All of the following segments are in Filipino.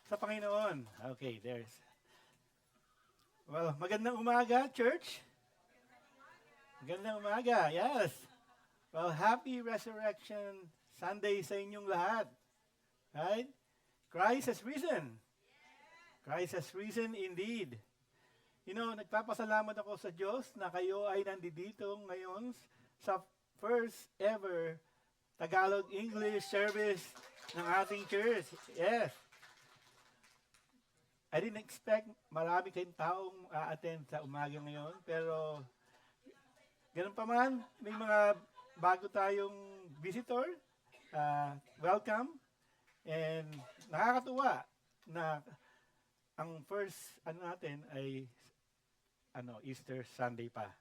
sa Panginoon. Okay, there's. Well, magandang umaga, church. Magandang umaga, yes. Well, happy Resurrection Sunday sa inyong lahat. Right? Christ has risen. Christ has risen indeed. You know, nagpapasalamat ako sa Diyos na kayo ay nandito ngayon sa first ever Tagalog-English service ng ating church. Yes. I didn't expect marami kayong taong attend sa umaga ngayon, pero ganun pa man, may mga bago tayong visitor. Welcome. And nakakatuwa na ang first natin ay Easter Sunday pa.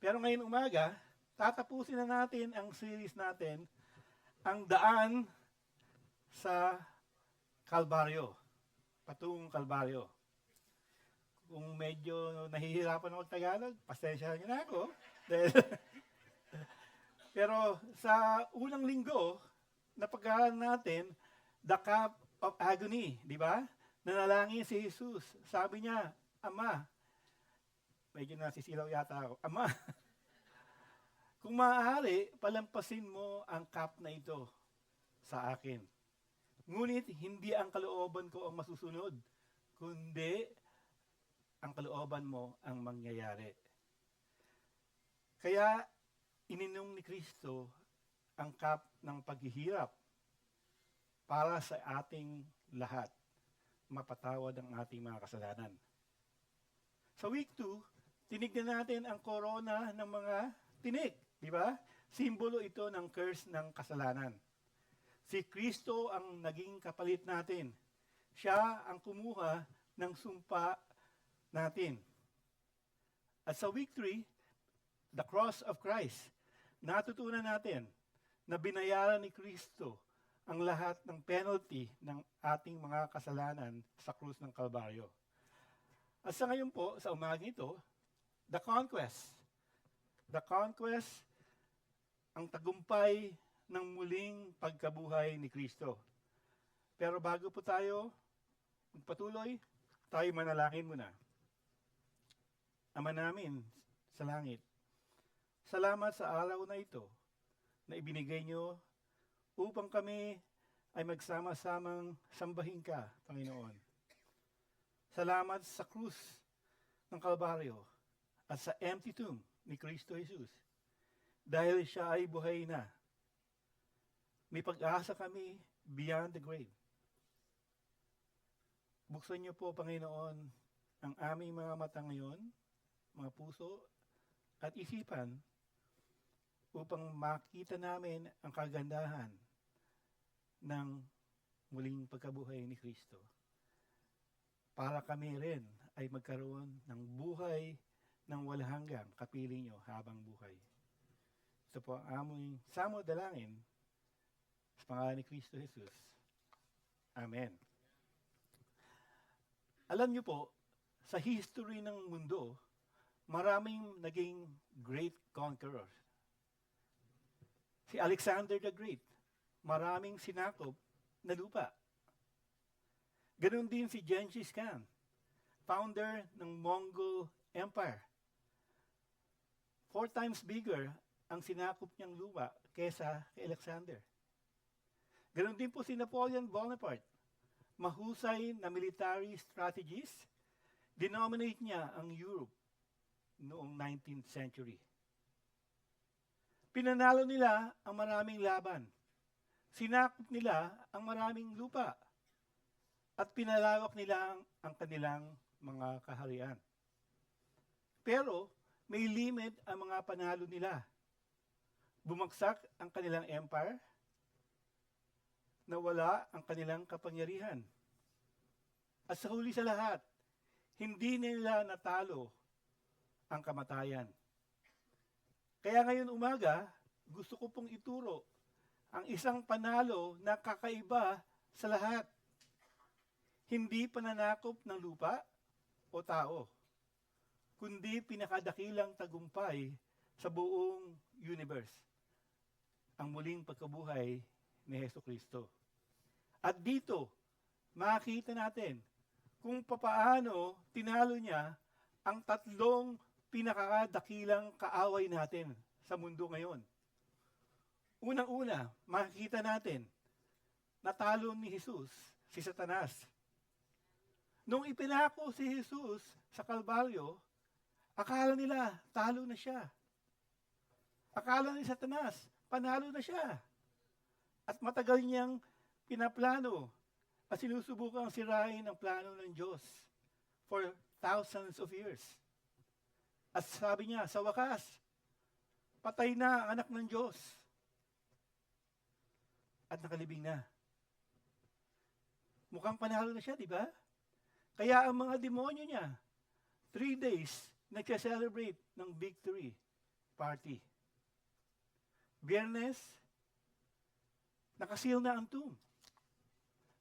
Pero ngayon umaga, tatapusin na natin ang series natin, ang daan sa Kalbaryo, patungong Kalbaryo. Kung medyo nahihirapan ako Tagalog, pasensya niyo na ako. Pero sa unang linggo, napag-aralan natin the cup of agony, di ba? Nanalangin si Jesus. Sabi niya, Ama, medyo nasisilaw yata ako, Ama, kung maaari, palampasin mo ang cup na ito sa akin. Ngunit hindi ang kalooban ko ang masusunod, kundi ang kalooban mo ang mangyayari. Kaya ininom ni Kristo ang cup ng paghihirap para sa ating lahat mapatawad ang ating mga kasalanan. Sa week 2, tinignan natin ang corona ng mga tinik, di ba? Simbolo ito ng curse ng kasalanan. Si Kristo ang naging kapalit natin. Siya ang kumuha ng sumpa natin. At sa week 3, the cross of Christ, natutunan natin na binayaran ni Kristo ang lahat ng penalty ng ating mga kasalanan sa krus ng Kalbaryo. At sa ngayon po, sa umaga ito, the conquest. The conquest, ang tagumpay ng muling pagkabuhay ni Kristo. Pero bago po tayo magpatuloy, tayo manalangin muna. Ama namin sa langit, salamat sa araw na ito na ibinigay nyo upang kami ay magsama-samang sambahin ka, Panginoon. Salamat sa krus ng Kalbaryo at sa empty tomb ni Kristo Jesus. Dahil siya ay buhay na, may pag-asa kami beyond the grave. Buksan niyo po, Panginoon, ang aming mga mata ngayon, mga puso at isipan upang makita namin ang kagandahan ng muling pagkabuhay ni Kristo. Para kami rin ay magkaroon ng buhay ng walang hanggang kapiling nyo habang buhay. Ito po ang aming samo dalangin sa pangalan ni Kristo Jesus. Amen. Alam niyo po, sa history ng mundo, maraming naging great conquerors. Si Alexander the Great, maraming sinakop na lupa. Ganon din si Genghis Khan, founder ng Mongol Empire. 4 times bigger ang sinakop niyang lupa kesa kay Alexander. Ganon din po si Napoleon Bonaparte, mahusay na military strategist, dinominate niya ang Europe noong 19th century. Pinanalo nila ang maraming laban. Sinakop nila ang maraming lupa. At pinalawak nila ang kanilang mga kaharian. Pero may limit ang mga panalo nila. Bumagsak ang kanilang empire, nawala ang kanilang kapangyarihan. At sa huli sa lahat, hindi nila natalo ang kamatayan. Kaya ngayon umaga, gusto ko pong ituro ang isang panalo na kakaiba sa lahat. Hindi pananakop ng lupa o tao, kundi pinakadakilang tagumpay sa buong universe, ang muling pagkabuhay ni Hesus Kristo. At dito, makikita natin kung papaano tinalo niya ang tatlong pinakadakilang kaaway natin sa mundo ngayon. Unang-una, makikita natin, natalo ni Jesus si Satanas. Nung ipinako si Jesus sa Kalbaryo, akala nila talo na siya. Akala ni Satanas, panalo na siya. At matagal niyang pinaplano at sinusubukang sirain ang plano ng Diyos for thousands of years. At sabi niya, sa wakas, patay na ang anak ng Diyos. At nakalibing na. Mukhang panalo na siya, di ba? Kaya ang mga demonyo niya, 3 days, nagsa-celebrate ng victory party. Biyernes, nakasil na ang tomb.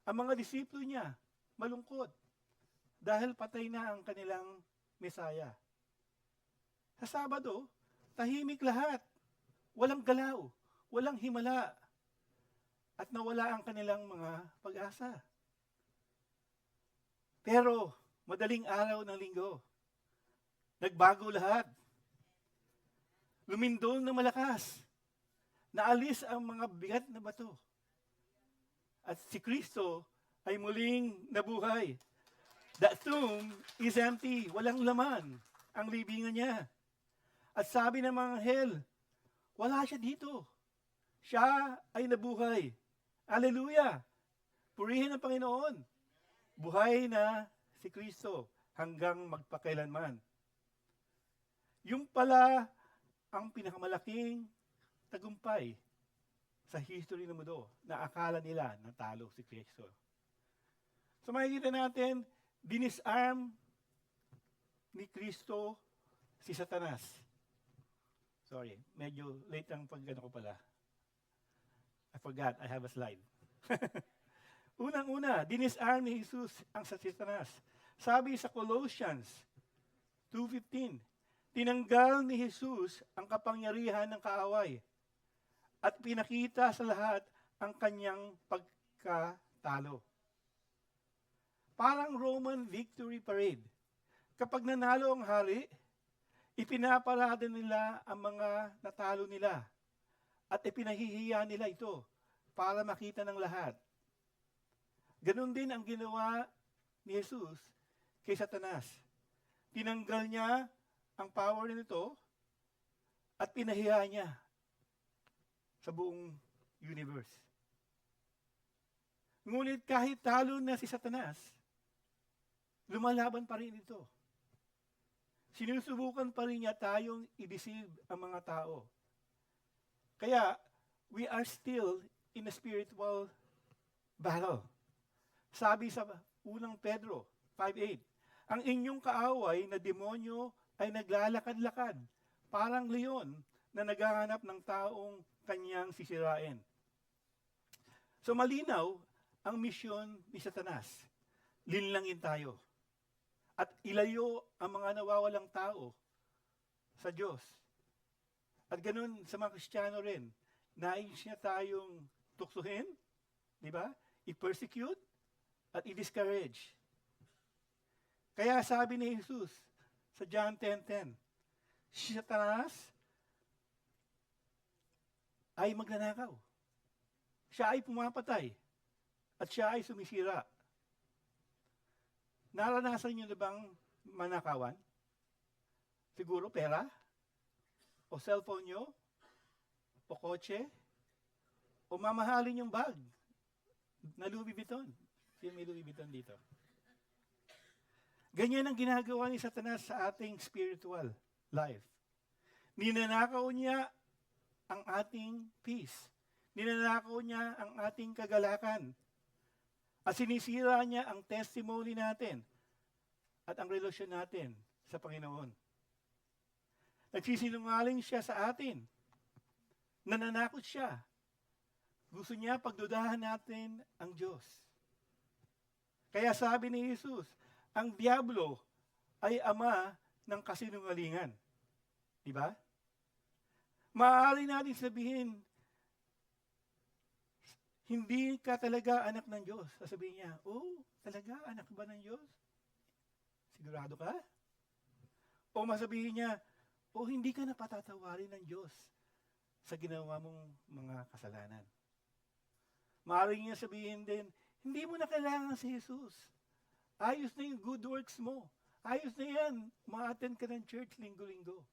Ang mga disiplo niya, malungkot, dahil patay na ang kanilang Mesaya. Sa Sabado, tahimik lahat, walang galaw, walang himala, at nawala ang kanilang mga pag-asa. Pero, madaling araw ng linggo, nagbago lahat. Lumindol na malakas. Naalis ang mga bigat na bato. At si Kristo ay muling nabuhay. The tomb is empty. Walang laman ang libingan niya. At sabi ng mga anghel, wala siya dito. Siya ay nabuhay. Hallelujah! Purihin ang Panginoon. Buhay na si Kristo hanggang magpakailanman. Yung pala ang pinakamalaking tagumpay sa history ng mundo na akala nila natalo si Kristo. So makikita natin, dinisarm ni Kristo si Satanas. Sorry, medyo late ang pag-ano ko pala. I forgot, I have a slide. Unang-una, dinisarm ni Jesus ang Satanas. Sabi sa Colossians 2:15, tinanggal ni Jesus ang kapangyarihan ng kaaway at pinakita sa lahat ang kanyang pagkatalo. Parang Roman victory parade. Kapag nanalo ang hari, ipinaparada nila ang mga natalo nila at ipinahihiya nila ito para makita ng lahat. Ganon din ang ginawa ni Jesus kay Satanas. Tinanggal niya ang power nito at pinahiya niya sa buong universe. Ngunit kahit talo na si Satanas, lumalaban pa rin ito. Sinusubukan pa rin niya tayong i-deceive ang mga tao. Kaya, we are still in a spiritual battle. Sabi sa unang Pedro 5:8, ang inyong kaaway na demonyo ay naglalakad-lakad, parang leon na naghahanap ng taong kanyang sisirain. So malinaw ang misyon ni Satanas. Linlangin tayo. At ilayo ang mga nawawalang tao sa Diyos. At ganun sa mga Kristiyano rin, nais niya tayong tuksuhin, di ba? I-persecute at i-discourage. Kaya sabi ni Jesus sa John 10:10, si Satanas ay magnanakaw. Siya ay pumapatay at siya ay sumisira. Naranasan niyo na bang manakawan? Siguro pera? O cellphone niyo? O kotse? O mamahalin yung bag na Louis Vuitton? Sino may Louis Vuitton dito? Ganyan ang ginagawa ni Satanas sa ating spiritual life. Ninanakaw niya ang ating peace. Ninanakaw niya ang ating kagalakan. At sinisira niya ang testimony natin at ang relasyon natin sa Panginoon. Nagsisinungaling siya sa atin. Nananakot siya. Gusto niya pagdudahan natin ang Diyos. Kaya sabi ni Jesus, ang Diablo ay ama ng kasinungalingan. Di ba? Maaari natin sabihin, hindi ka talaga anak ng Diyos. Sasabihin niya, oh, talaga anak ba ng Diyos? Sigurado ka? O masabihin niya, oh, hindi ka na patatawarin ng Diyos sa ginawa mong mga kasalanan. Maaaring niya sabihin din, hindi mo na kailangan si Jesus. Ayos na yung good works mo. Ayos na yan. Ma-attend ka ng church linggo-linggo.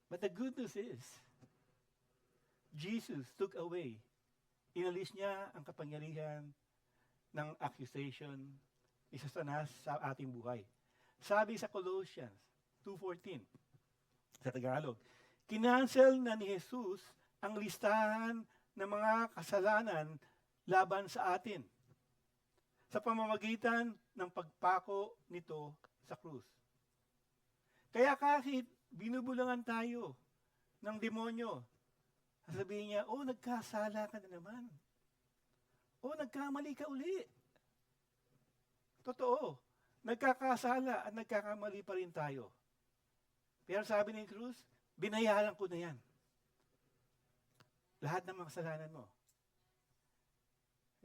But the good news is, Jesus took away. Inalis niya ang kapangyarihan ng accusation ni Satanas sa ating buhay. Sabi sa Colossians 2:14, sa Tagalog, kinancel na ni Jesus ang listahan ng mga kasalanan laban sa atin sa pamamagitan ng pagpako nito sa krus. Kaya kahit binubulangan tayo ng demonyo, sasabihin niya, oh, nagkasala ka na naman. Oh, nagkamali ka uli. Totoo, nagkakasala at nagkakamali pa rin tayo. Pero sabi ni Cruz, binayaran ko na yan. Lahat ng mga kasalanan mo.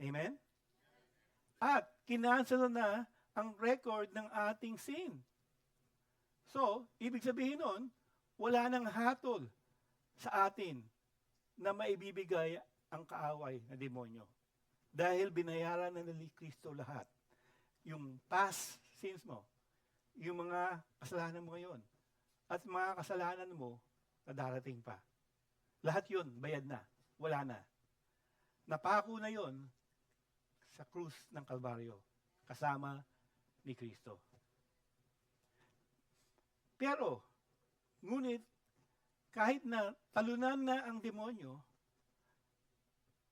Amen? At kinansel na ang record ng ating sin. So, ibig sabihin nun, wala nang hatol sa atin na maibibigay ang kaaway na demonyo. Dahil binayaran na ni Kristo lahat. Yung past sins mo, yung mga kasalanan mo ngayon, at mga kasalanan mo na darating pa. Lahat yun, bayad na. Wala na. Napako na yun sa krus ng Kalbaryo, kasama ni Kristo. Pero, ngunit, kahit na talunan na ang demonyo,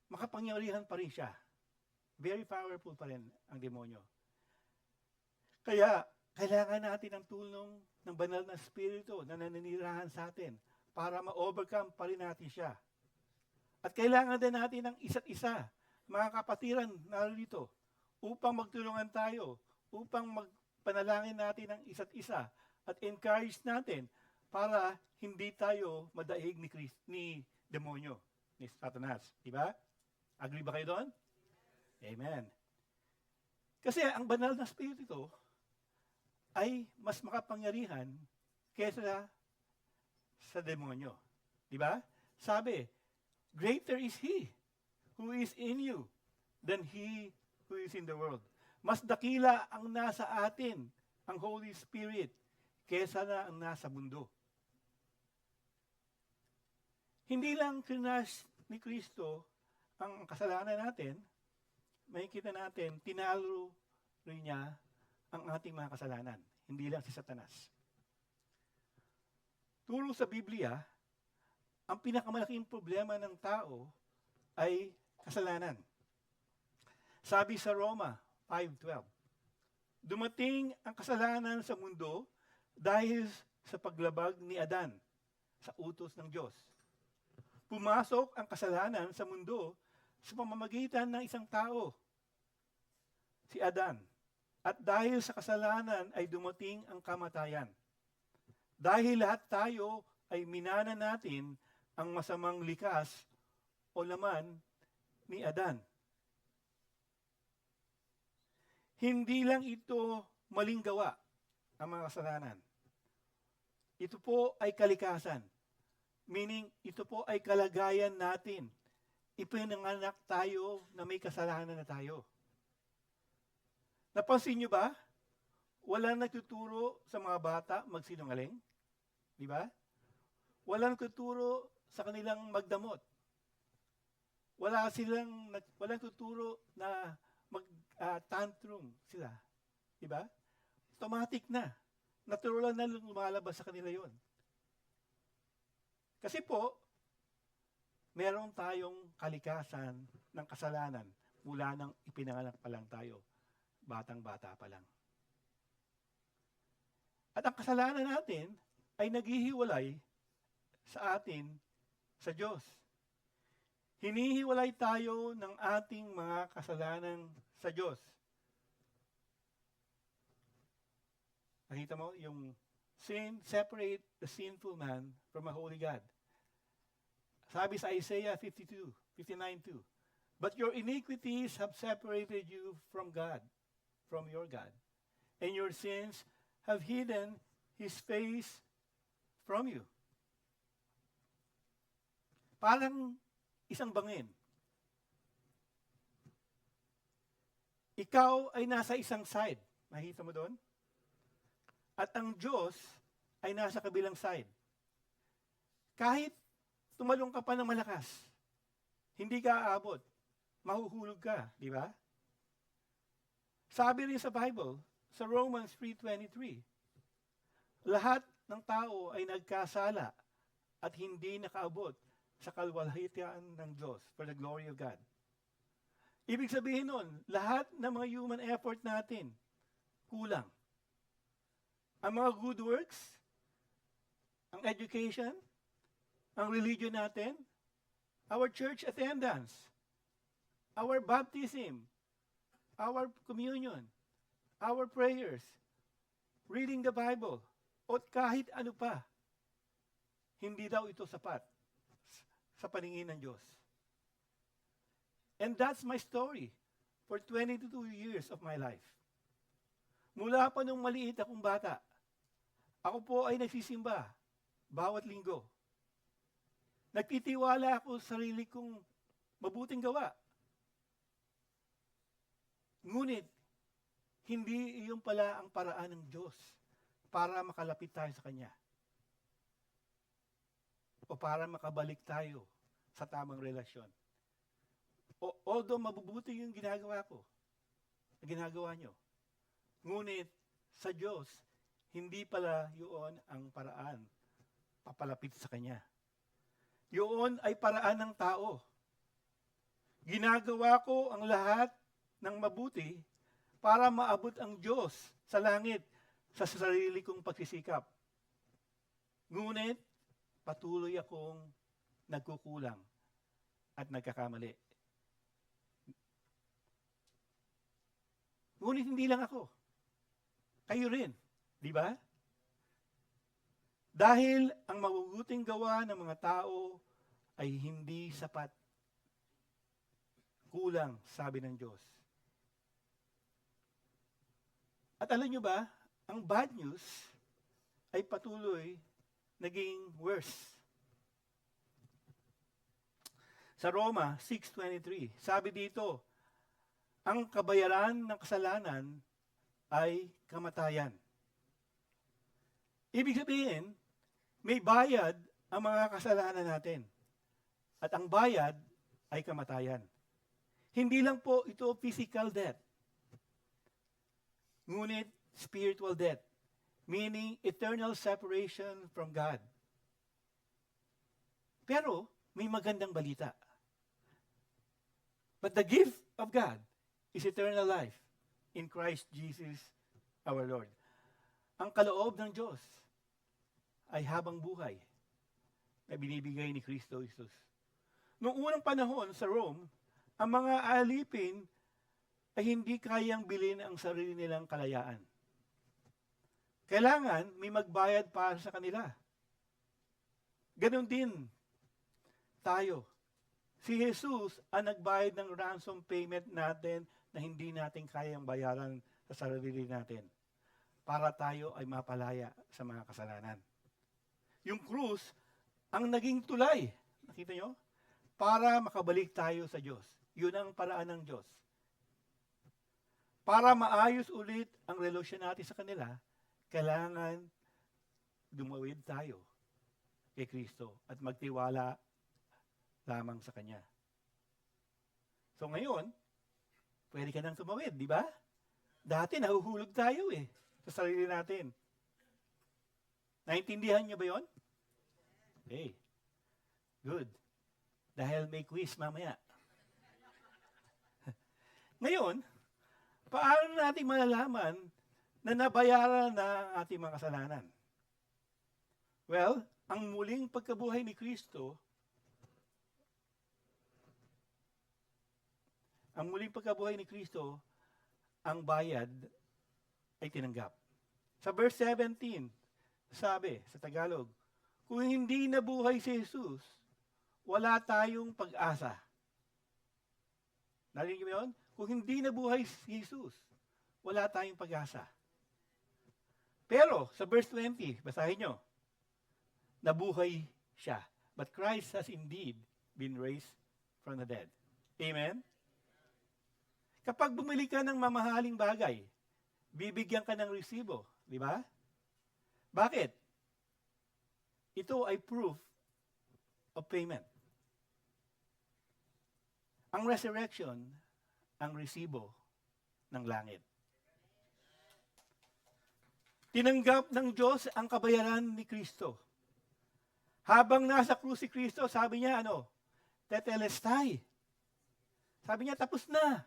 makapangyarihan pa rin siya. Very powerful pa rin ang demonyo. Kaya, kailangan natin ng tulong ng banal na spirito na naninirahan sa atin para ma-overcome pa rin natin siya. At kailangan din natin ng isa't isa, mga kapatiran narito, upang magtulungan tayo, upang magpanalangin natin ng isa't isa, at encourage natin para hindi tayo madaig ni demonyo, ni Satanas. Diba? Agree ba kayo doon? Amen. Kasi ang banal na spirito ay mas makapangyarihan kaysa sa demonyo. Diba? Sabi, greater is He who is in you than he who is in the world. Mas dakila ang nasa atin, ang Holy Spirit, kaysa na ang nasa mundo. Hindi lang kinash ni Kristo ang kasalanan natin, makikita natin, tinalo rin niya ang ating mga kasalanan. Hindi lang si Satanas. Turo sa Biblia, ang pinakamalaking problema ng tao ay kasalanan. Sabi sa Roma 5:12, dumating ang kasalanan sa mundo dahil sa paglabag ni Adan sa utos ng Diyos. Pumasok ang kasalanan sa mundo sa pamamagitan ng isang tao, si Adan. At dahil sa kasalanan ay dumating ang kamatayan. Dahil lahat tayo ay minana natin ang masamang likas o laman ni Adan. Hindi lang ito maling gawa, ang mga kasalanan. Ito po ay kalikasan. Meaning, ito po ay kalagayan natin. Ipinanganak tayo na may kasalanan na tayo. Napansin nyo ba? Walang nagtuturo sa mga bata magsinungaling. Di ba? Walang nagtuturo sa kanilang magdamot. Walang tuturo na mag-tantrum sila. Di ba? Automatic na. Natural na lumalabas sa kanila yon. Kasi po, meron tayong kalikasan ng kasalanan mula nang ipinanganak pa lang tayo. Batang-bata pa lang. At ang kasalanan natin ay naghihiwalay sa atin sa Diyos. Hinihiwalay tayo ng ating mga kasalanan sa Diyos. Nakita mo yung sin separate the sinful man from a holy God. Sabi sa Isaiah 59:2, but your iniquities have separated you from God, from your God, and your sins have hidden His face from you. Parang isang bangin. Ikaw ay nasa isang side. Makita mo doon? At ang Diyos ay nasa kabilang side. Kahit tumalong ka pa ng malakas, hindi ka aabot. Mahuhulog ka, di ba? Sabi rin sa Bible, sa Romans 3:23, lahat ng tao ay nagkasala at hindi nakaabot sa kalwalhatian ng Diyos for the glory of God. Ibig sabihin nun, lahat ng mga human effort natin, kulang. Ang mga good works, ang education, ang religion natin, our church attendance, our baptism, our communion, our prayers, reading the Bible, o kahit ano pa, hindi daw ito sapat sa paningin ng Diyos. And that's my story for 22 years of my life. Mula pa nung maliit akong bata, ako po ay nagsisimba bawat linggo. Nagtitiwala ako sa sarili kong mabuting gawa. Ngunit, hindi iyon pala ang paraan ng Diyos para makalapit tayo sa Kanya. O para makabalik tayo sa tamang relasyon. Although mabubuti yung ginagawa ko, ginagawa nyo. Ngunit, sa Diyos, hindi pala yun ang paraan papalapit sa Kanya. Yun ay paraan ng tao. Ginagawa ko ang lahat ng mabuti para maabot ang Diyos sa langit sa sarili kong pagsisikap. Ngunit, patuloy akong nagkukulang at nagkakamali. Ngunit hindi lang ako. Kayo rin. Di ba? Dahil ang mabubuting gawa ng mga tao ay hindi sapat. Kulang, sabi ng Diyos. At alam nyo ba, ang bad news ay patuloy naging worse. Sa Roma 6:23, sabi dito, ang kabayaran ng kasalanan ay kamatayan. Ibig sabihin, may bayad ang mga kasalanan natin. At ang bayad ay kamatayan. Hindi lang po ito physical death. Ngunit spiritual death. Meaning eternal separation from God. Pero, may magandang balita. But the gift of God is eternal life in Christ Jesus our Lord. Ang kaloob ng Diyos ay habang buhay na binibigay ni Kristo Jesus. Noong unang panahon sa Rome, ang mga alipin ay hindi kayang bilhin ang sarili nilang kalayaan. Kailangan may magbayad para sa kanila. Ganon din tayo. Si Jesus ang nagbayad ng ransom payment natin na hindi natin kayang bayaran sa sarili natin para tayo ay mapalaya sa mga kasalanan. Yung krus, ang naging tulay, nakita nyo? Para makabalik tayo sa Diyos. Yun ang paraan ng Diyos. Para maayos ulit ang relasyon natin sa kanila, kailangan dumawid tayo kay Kristo at magtiwala lamang sa Kanya. So ngayon, pwede ka nang tumawid, di ba? Dati nahuhulog tayo sa sarili natin. Naintindihan niyo ba yon? Okay. Good. Dahil may quiz mamaya. Ngayon, paano natin malalaman na nabayaran na ang ating mga kasalanan? Well, ang muling pagkabuhay ni Kristo, ang bayad ay tinanggap. Sa verse 17, sabi sa Tagalog, kung hindi nabuhay si Jesus, wala tayong pag-asa. Narinig mo yun? Kung hindi nabuhay si Jesus, wala tayong pag-asa. Pero, sa verse 20, basahin nyo, nabuhay siya. But Christ has indeed been raised from the dead. Amen? Kapag bumili ka ng mamahaling bagay, bibigyan ka ng resibo. Di ba? Bakit? Ito ay proof of payment. Ang resurrection, ang resibo ng langit. Tinanggap ng Diyos ang kabayaran ni Kristo. Habang nasa krus si Kristo, sabi niya, tetelestai. Sabi niya, tapos na.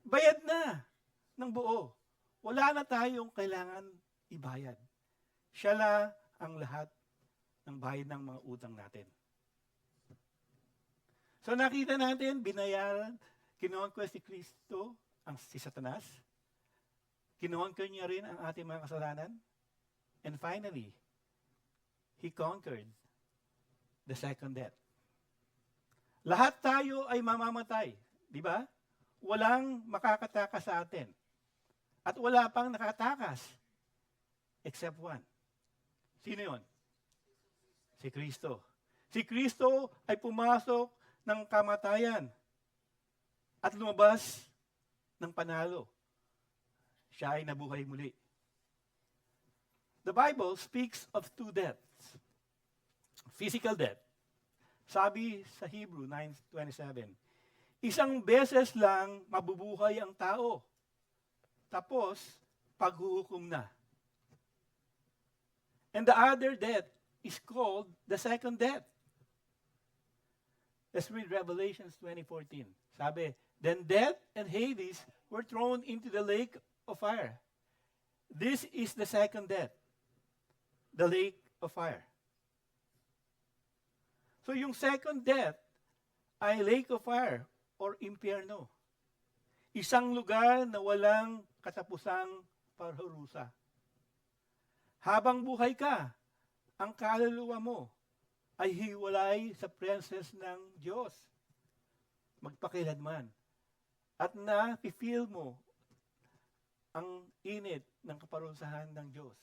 Bayad na ng buo. Wala na tayong kailangan ibayad. Siya lang ang lahat ng bayad ng mga utang natin. So nakita natin, binayaran, kinonquest si Kristo si Satanas. Kinonquer niya rin ang ating mga kasalanan. And finally, He conquered the second death. Lahat tayo ay mamamatay. Di ba? Walang makakatakas sa atin. At wala pang nakatakas. Except one. Sino yon? Si Kristo. Si Kristo ay pumasok ng kamatayan at lumabas ng panalo. Siya ay nabuhay muli. The Bible speaks of two deaths. Physical death. Sabi sa Hebrew 9:27, isang beses lang mabubuhay ang tao. Tapos, paghuhukom na. And the other death is called the second death. Let's read Revelation 20:14. Sabi, then death and Hades were thrown into the lake of fire. This is the second death, the lake of fire. So yung second death ay lake of fire or impyerno. Isang lugar na walang katapusang parurusa. Habang buhay ka, ang kaluluwa mo ay hiwalay sa presence ng Diyos. Magpakilanman. At na-feel mo ang init ng kaparusahan ng Diyos.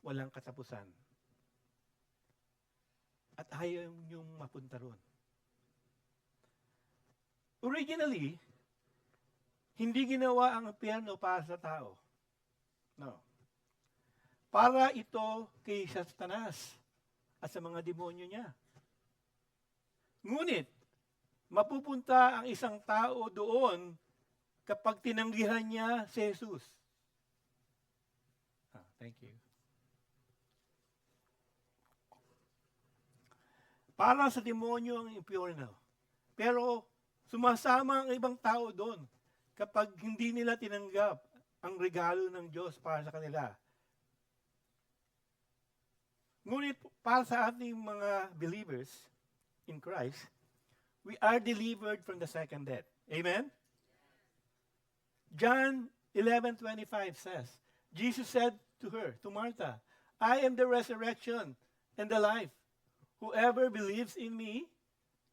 Walang katapusan. At ayaw niyong mapunta ron. Originally, hindi ginawa ang impyerno para sa tao. No. Para ito kay Satanas at sa mga demonyo niya. Ngunit, mapupunta ang isang tao doon kapag tinanggihan niya si Jesus. Thank you. Para sa demonyo ang impyerno. Pero sumasama ang ibang tao doon kapag hindi nila tinanggap ang regalo ng Diyos para sa kanila. Ngunit para sa ating mga believers in Christ, we are delivered from the second death. Amen? John 11:25 says, Jesus said to her, to Martha, I am the resurrection and the life. Whoever believes in me,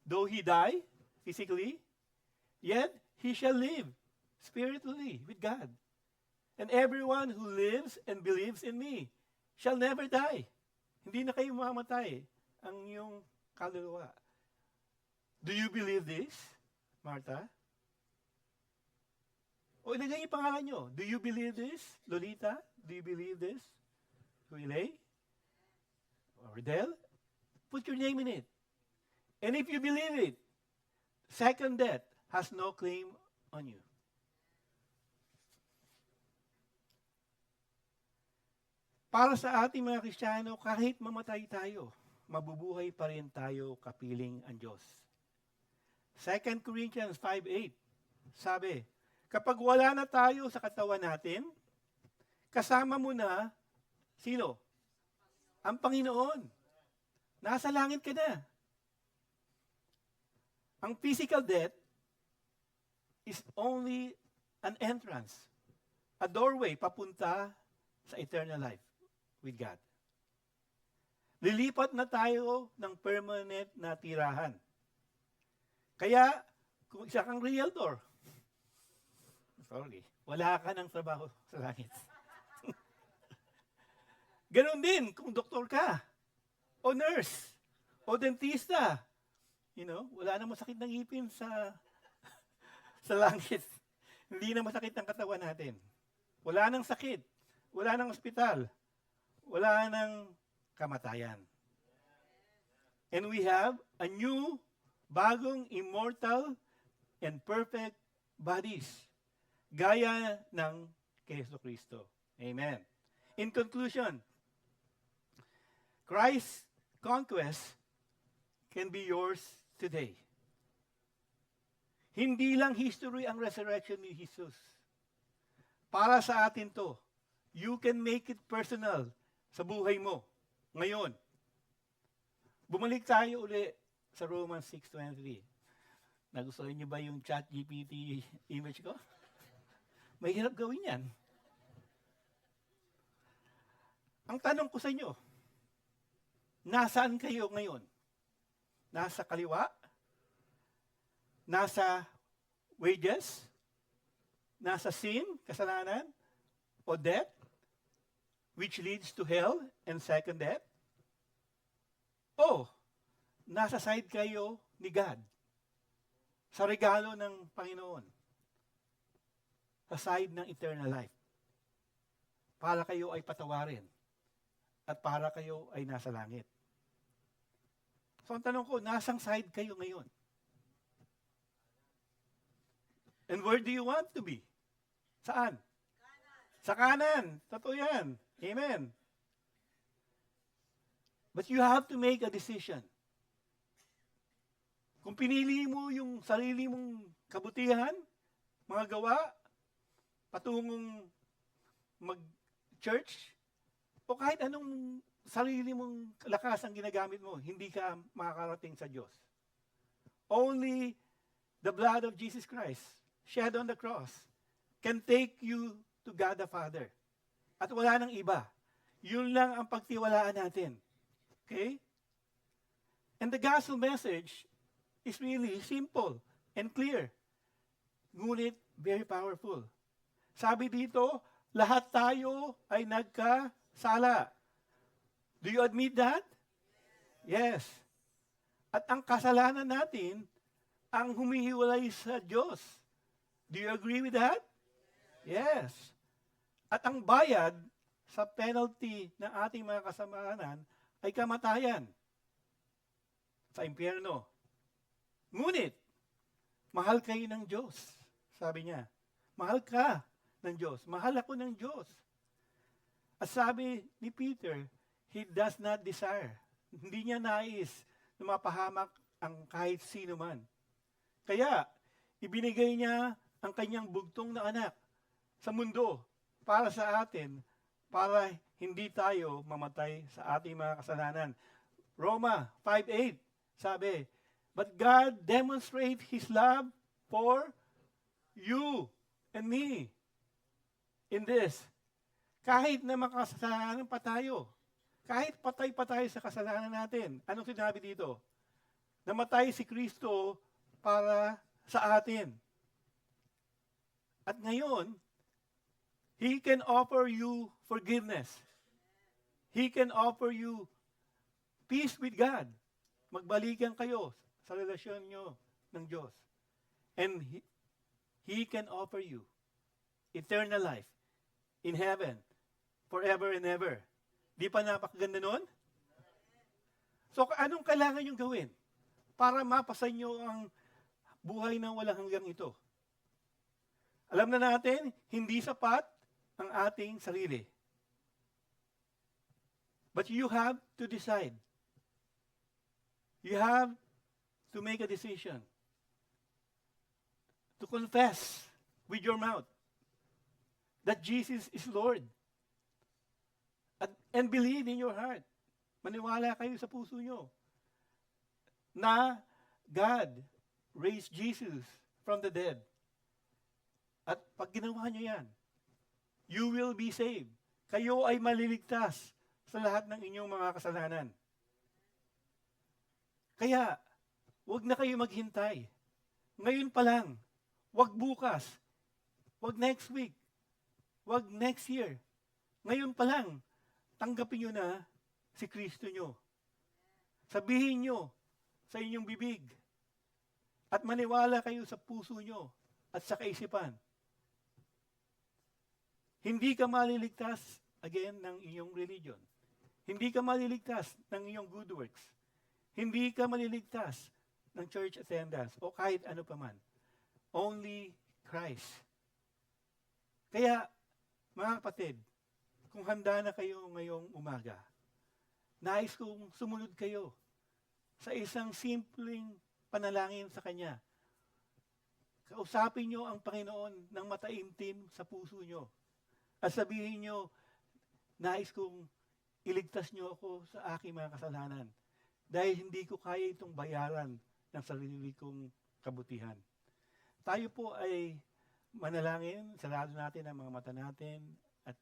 though he die physically, yet he shall live spiritually with God. And everyone who lives and believes in me shall never die. Hindi na kayo mamamatay ang iyong kaluluwa. Do you believe this, Martha? O ilagay yung pangalan nyo. Do you believe this, Lolita? Do you believe this? Huilay? Or Riddell? Put your name in it. And if you believe it, second death has no claim on you. Para sa ating mga Kristiyano, kahit mamatay tayo, mabubuhay pa rin tayo kapiling ang Diyos. 2 Corinthians 5:8, sabi, kapag wala na tayo sa katawan natin, kasama mo na, sino? Ang Panginoon. Nasa langit ka na. Ang physical death is only an entrance, a doorway papunta sa eternal life with God. Lilipat na tayo ng permanent na tirahan. Kaya, kung isa kang realtor, wala ka ng trabaho sa langit. Ganon din kung doktor ka, o nurse, o dentista. Wala nang masakit ng ngipin sa langit. Hindi na masakit ang katawan natin. Wala nang sakit. Wala nang ospital. Wala nang kamatayan. And we have a new, bagong, immortal, and perfect bodies. Gaya ng kay Jesucristo. Amen. In conclusion, Christ's conquest can be yours today. Hindi lang history ang resurrection ni Jesus. Para sa atin to. You can make it personal sa buhay mo. Ngayon. Bumalik tayo uli sa Romans 6:23. Nagustuhan niyo ba yung ChatGPT image ko? Mahirap gawin yan. Ang tanong ko sa inyo, nasaan kayo ngayon? Nasa kaliwa? Nasa wages? Nasa sin, kasalanan? O death? Which leads to hell and second death? O, nasa side kayo ni God? Sa regalo ng Panginoon? Sa side ng eternal life? Para kayo ay patawarin at para kayo ay nasa langit. So ang tanong ko, nasang side kayo ngayon? And where do you want to be? Saan? Kanan. Sa kanan. Totoo yan. Amen. But you have to make a decision. Kung pinili mo yung sarili mong kabutihan, mga gawa, patungong mag-church, o kahit anong sarili mong lakas ang ginagamit mo, hindi ka makakarating sa Diyos. Only the blood of Jesus Christ, shed on the cross, can take you to God the Father. At wala nang iba. Yun lang ang pagtiwalaan natin. Okay? And the gospel message is really simple and clear. Ngunit very powerful. Sabi dito, lahat tayo ay nagkasala. Do you admit that? Yes. At ang kasalanan natin, ang humihiwalay sa Diyos. Do you agree with that? Yes. At ang bayad sa penalty ng ating mga kasalanan ay kamatayan sa impyerno. Ngunit, mahal kayo ng Diyos, sabi niya. Mahal ka ng Diyos. Mahal ako ng Diyos. At sabi ni Peter, he does not desire. Hindi niya nais na mapahamak ang kahit sino man. Kaya, ibinigay niya ang kanyang bugtong na anak sa mundo para sa atin, para hindi tayo mamatay sa ating mga kasalanan. Roma 5:8 sabi, but God demonstrates His love for you and me in this. Kahit na makasalanan pa tayo, kahit patay pa tayo sa kasalanan natin, anong sinabi dito? Namatay si Kristo para sa atin. At ngayon, He can offer you forgiveness. He can offer you peace with God. Magbalikan kayo sa relasyon nyo ng Diyos. And He can offer you eternal life in heaven, forever and ever. Di pa napakaganda nun? So, anong kailangan nyo gawin para mapasan nyo ang buhay na walang hanggang ito? Alam na natin, hindi sapat ang ating sarili. But you have to decide. You have to make a decision. To confess with your mouth that Jesus is Lord. And believe in your heart. Maniwala kayo sa puso nyo na God raised Jesus from the dead. At pag ginawa nyo yan, you will be saved. Kayo ay maliligtas sa lahat ng inyong mga kasalanan. Kaya, huwag na kayo maghintay. Ngayon pa lang. Huwag bukas. Huwag next week. Huwag next year. Ngayon pa lang, tanggapin nyo na si Kristo nyo. Sabihin nyo sa inyong bibig. At maniwala kayo sa puso nyo at sa kaisipan. Hindi ka maliligtas, again, ng iyong religion. Hindi ka maliligtas ng iyong good works. Hindi ka maliligtas ng church attendance o kahit ano pa man. Only Christ. Kaya, mga kapatid, kung handa na kayo ngayong umaga, nais kong sumunod kayo sa isang simpleng panalangin sa Kanya. Kausapin nyo ang Panginoon ng mataimtim sa puso nyo. At sabihin nyo, nais kong iligtas nyo ako sa aking mga kasalanan. Dahil hindi ko kaya itong bayaran ng sarili kong kabutihan. Tayo po ay manalangin, sarado natin ang mga mata natin at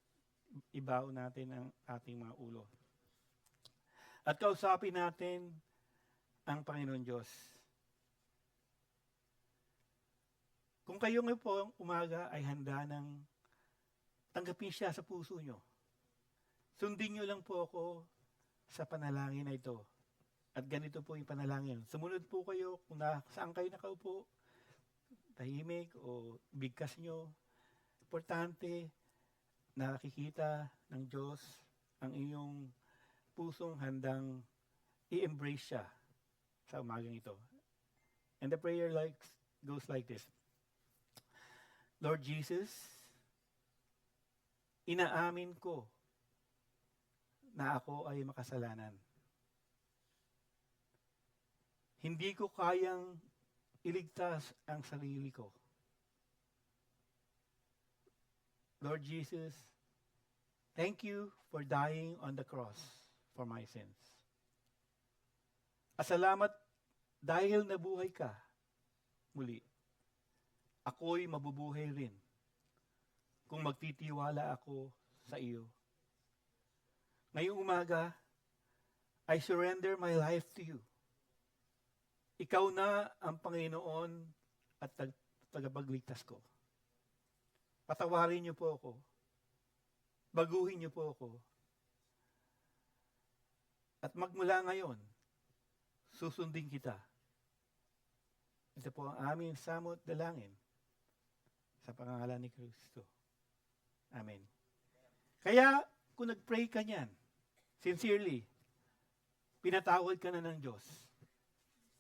ibaw natin ang ating mga ulo. At kausapin natin ang Panginoon Diyos. Kung kayo ngayon po umaga ay handa ng tanggapin siya sa puso nyo, sundin nyo lang po ako sa panalangin na ito. At ganito po yung panalangin. Sumunod po kayo kung saan kayo nakaupo, tahimik o bigkas nyo. Importante na nakikita ng Diyos ang iyong pusong handang i-embrace siya sa umagang ito. And the prayer goes like this. Lord Jesus, inaamin ko na ako ay makasalanan. Hindi ko kayang iligtas ang sarili ko. Lord Jesus, thank you for dying on the cross for my sins. At salamat dahil nabuhay ka muli. Ako'y mabubuhay rin kung magtitiwala ako sa iyo. Ngayong umaga, I surrender my life to you. Ikaw na ang Panginoon at tagapagligtas ko. Patawarin niyo po ako. Baguhin niyo po ako. At magmula ngayon, susundin kita. Ito po ang aming samot dalangin sa pangalan ni Kristo. Amen. Kaya, kung nag-pray ka niyan, sincerely, pinatawad ka na ng Diyos.